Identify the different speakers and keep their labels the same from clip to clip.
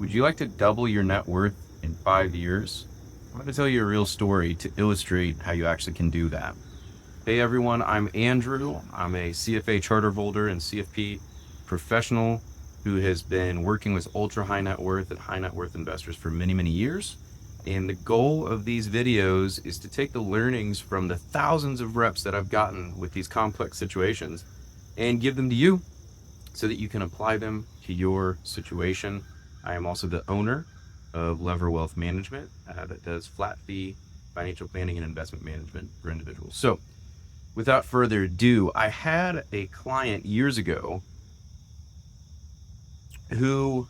Speaker 1: Would you like to double your net worth in 5 years? I'm going to tell you a real story to illustrate how you actually can do that. Hey everyone, I'm Andrew. I'm a CFA charter holder and CFP professional who has been working with ultra high net worth and high net worth investors for many, many years. And the goal of these videos is to take the learnings from the thousands of reps that I've gotten with these complex situations and give them to you so that you can apply them to your situation. I am also the owner of Lever Wealth Management that does flat fee financial planning and investment management for individuals. So without further ado, I had a client years ago who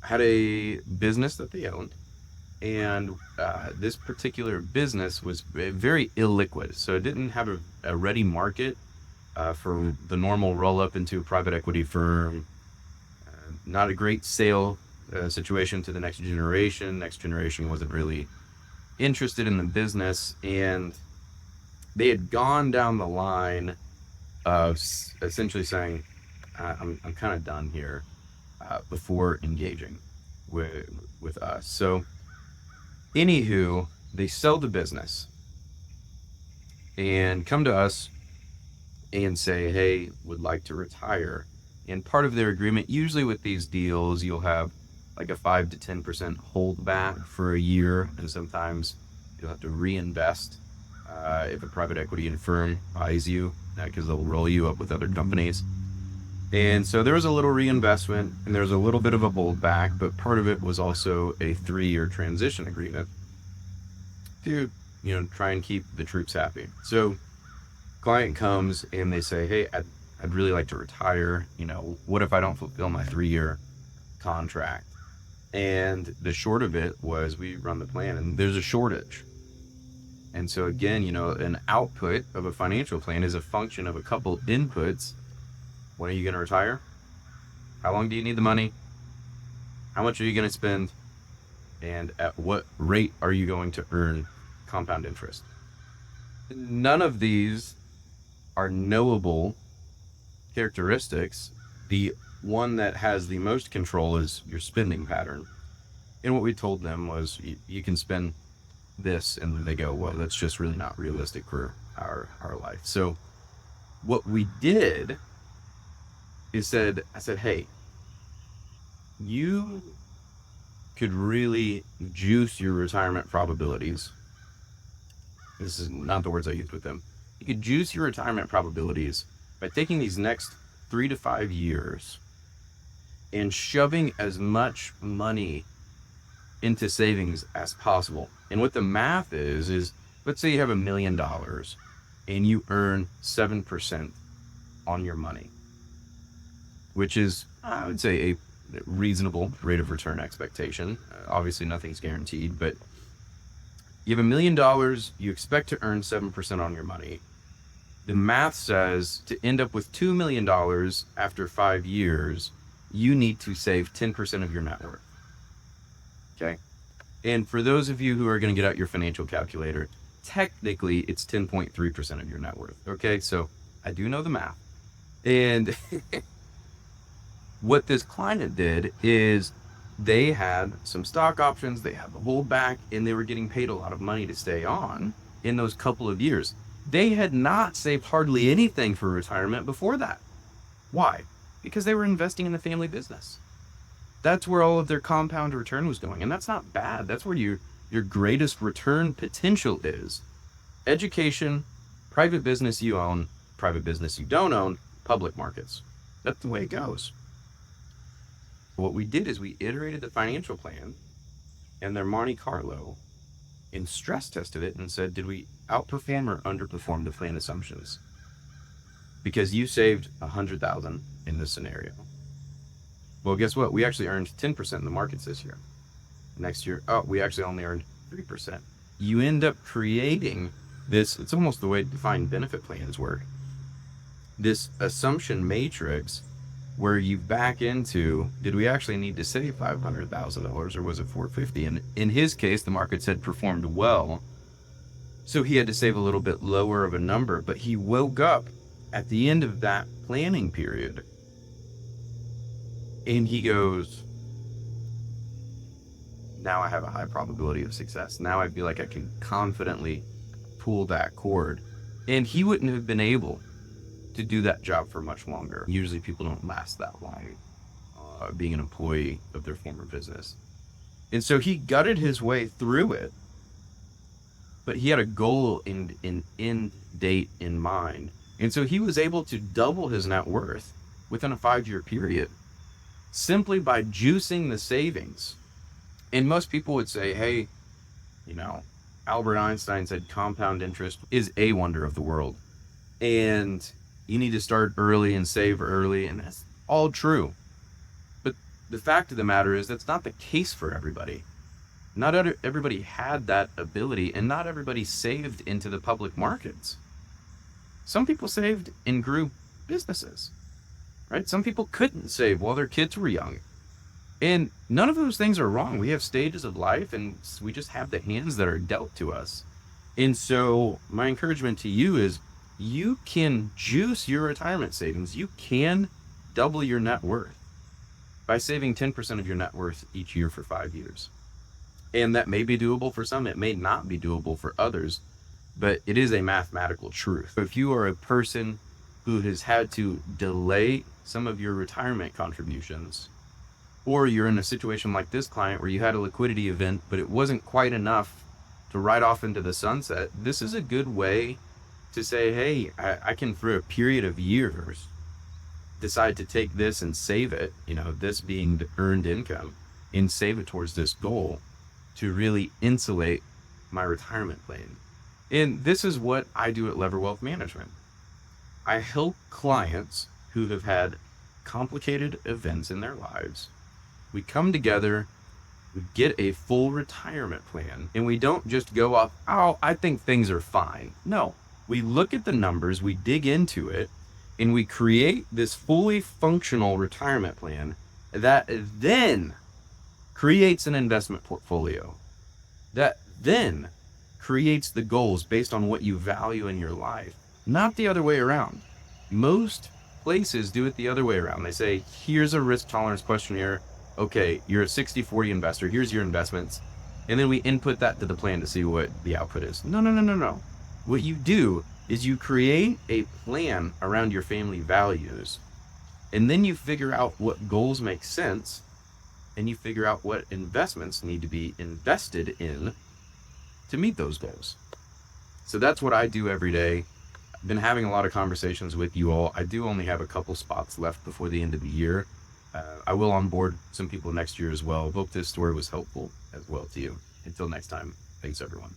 Speaker 1: had a business that they owned. And this particular business was very illiquid. So it didn't have a ready market for the normal roll up into a private equity firm. Not a great sale situation to the next generation. Next generation wasn't really interested in the business. And they had gone down the line of essentially saying, I'm kind of done here before engaging with us. So anywho, they sell the business and come to us and say, hey, would like to retire. And part of their agreement, usually with these deals, you'll have like a 5 to 10% holdback for a year. And sometimes you'll have to reinvest if a private equity firm buys you, because they'll roll you up with other companies. And so there was a little reinvestment and there was a little bit of a holdback, but part of it was also a 3-year transition agreement to, try and keep the troops happy. So client comes and they say, hey, I'd really like to retire. What if I don't fulfill my 3-year contract? And the short of it was we run the plan and there's a shortage. And so again, an output of a financial plan is a function of a couple inputs. When are you going to retire? How long do you need the money? How much are you going to spend? And at what rate are you going to earn compound interest? None of these are knowable characteristics. The one that has the most control is your spending pattern. And what we told them was you can spend this, and they go, well, that's just really not realistic for our life. So what we did is I said, hey, you could really juice your retirement probabilities. This is not the words I used with them. You could juice your retirement probabilities by taking these next 3 to 5 years and shoving as much money into savings as possible. And what the math is let's say you have $1 million and you earn 7% on your money, which is, I would say, a reasonable rate of return expectation. Obviously nothing's guaranteed, but you have $1 million, you expect to earn 7% on your money. The math says to end up with $2 million after 5 years, you need to save 10% of your net worth. Okay. And for those of you who are going to get out your financial calculator, technically it's 10.3% of your net worth. Okay. So I do know the math. And what this client did is they had some stock options, they had the holdback, and they were getting paid a lot of money to stay on in those couple of years. They had not saved hardly anything for retirement before that. Why? Because they were investing in the family business. That's where all of their compound return was going. And that's not bad. That's where your greatest return potential is. Education, private business you own, private business you don't own, public markets. That's the way it goes. What we did is we iterated the financial plan and their Monte Carlo and stress tested it and said, did we outperform or underperform the plan assumptions? Because you saved $100,000 in this scenario. Well, guess what? We actually earned 10% in the markets this year. Next year, we actually only earned 3%. You end up creating this, it's almost the way defined benefit plans work. This assumption matrix where you back into, did we actually need to save $500,000 or was it $450,000? And in his case, the markets had performed well. So he had to save a little bit lower of a number, but he woke up at the end of that planning period and he goes, now I have a high probability of success. Now I feel like I can confidently pull that cord. And he wouldn't have been able to do that job for much longer. Usually people don't last that long being an employee of their former business. And so he gutted his way through it, but he had a goal and an end date in mind. And so he was able to double his net worth within a 5-year period simply by juicing the savings. And most people would say, hey, Albert Einstein said compound interest is a wonder of the world. And you need to start early and save early. And that's all true. But the fact of the matter is that's not the case for everybody. Not everybody had that ability, and not everybody saved into the public markets. Some people saved and grew businesses, right? Some people couldn't save while their kids were young. And none of those things are wrong. We have stages of life, and we just have the hands that are dealt to us. And so my encouragement to you is you can juice your retirement savings. You can double your net worth by saving 10% of your net worth each year for 5 years. And that may be doable for some. It may not be doable for others, but it is a mathematical truth. If you are a person who has had to delay some of your retirement contributions, or you're in a situation like this client where you had a liquidity event, but it wasn't quite enough to ride off into the sunset, this is a good way to say, hey, I can, for a period of years, decide to take this and save it, this being the earned income, and save it towards this goal to really insulate my retirement plan. And this is what I do at Lever Wealth Management. I help clients who have had complicated events in their lives. We come together, we get a full retirement plan, and we don't just go off, oh, I think things are fine. No, we look at the numbers, we dig into it, and we create this fully functional retirement plan that then creates an investment portfolio that then creates the goals based on what you value in your life, not the other way around. Most places do it the other way around. They say, here's a risk tolerance questionnaire. Okay, you're a 60-40 investor. Here's your investments. And then we input that to the plan to see what the output is. No. What you do is you create a plan around your family values, and then you figure out what goals make sense, and you figure out what investments need to be invested in to meet those goals. So that's what I do every day. I've been having a lot of conversations with you all. I do only have a couple spots left before the end of the year. I will onboard some people next year as well. Hope this story was helpful as well to you. Until next time, thanks everyone.